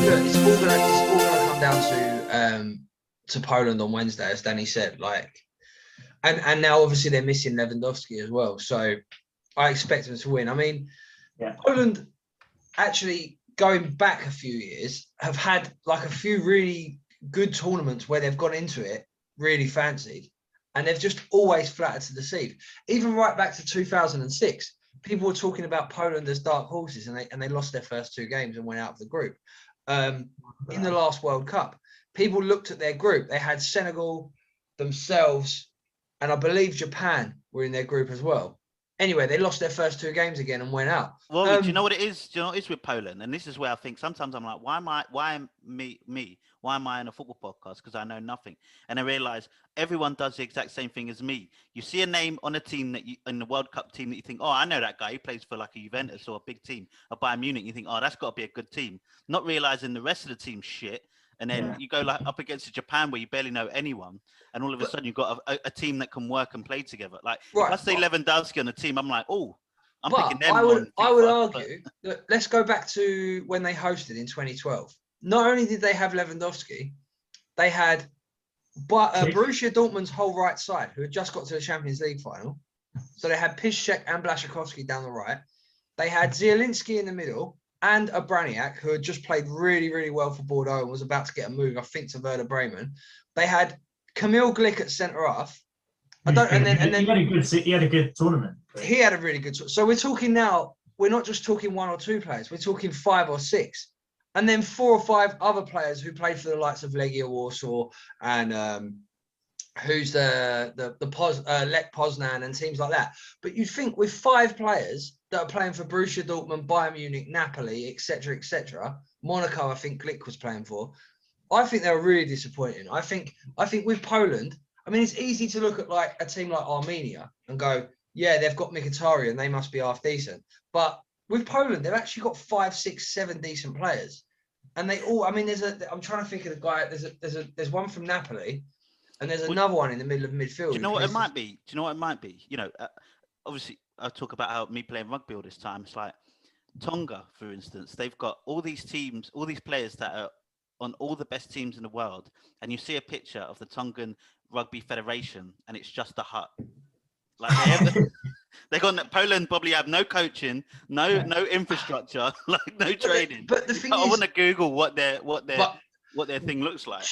look, it's all gonna come down to Poland on Wednesday, as Danny said. Like, and now obviously they're missing Lewandowski as well, so I expect them to win. I mean, Poland actually going back a few years have had like a few really good tournaments where they've gone into it really fancied, and they've just always flattered to deceive. Even right back to 2006, people were talking about Poland as dark horses, and they lost their first two games and went out of the group. In the last World Cup, people looked at their group. They had Senegal, themselves, and I believe Japan were in their group as well. Anyway, they lost their first two games again and went out. Well, do you know what it is? Do you know what it is with Poland? And this is where I think sometimes I'm like, why am me? Why am I in a football podcast? Because I know nothing. And I realize everyone does the exact same thing as me. You see a name on a team that you, in the World Cup team that you think, oh, I know that guy. He plays for like a Juventus or a big team, a Bayern Munich. You think, oh, that's got to be a good team. Not realizing the rest of the team's shit. And then you go like up against Japan where you barely know anyone, and all of a sudden you've got a team that can work and play together. Like if I say Lewandowski on the team, I'm like, oh, I'm picking them. I would argue that let's go back to when they hosted in 2012. Not only did they have Lewandowski, they had Borussia Dortmund's whole right side, who had just got to the Champions League final. So they had Piszczek and Blaszczykowski down the right. They had Zielinski in the middle, and Obraniak, who had just played really, really well for Bordeaux and was about to get a move, I think, to Werder Bremen. They had Kamil Glik at centre half. He had a good tournament. He had a really good. So we're talking now. We're not just talking one or two players. We're talking 5 or 6, and then 4 or 5 other players who played for the likes of Legia Warsaw and who's the Lech Poznan and teams like that. But you'd think with 5 players that are playing for Borussia Dortmund, Bayern Munich, Napoli, etc., Monaco, I think Glik was playing for. I think they were really disappointing. I think with Poland, I mean, it's easy to look at like a team like Armenia and go, yeah, they've got Mkhitaryan, they must be half decent. But with Poland, they've actually got 5, 6, 7 decent players, and they all. I mean, I'm trying to think of the guy. There's one from Napoli, and there's another one in the middle of midfield. Do you know what it might be? You know, obviously, I talk about how me playing rugby all this time. It's like Tonga, for instance. They've got all these teams, all these players that are on all the best teams in the world, and you see a picture of the Tongan Rugby Federation, and it's just a hut. Like they got Poland probably have no coaching, no infrastructure, like no training. But the thing I want to Google what their thing looks like.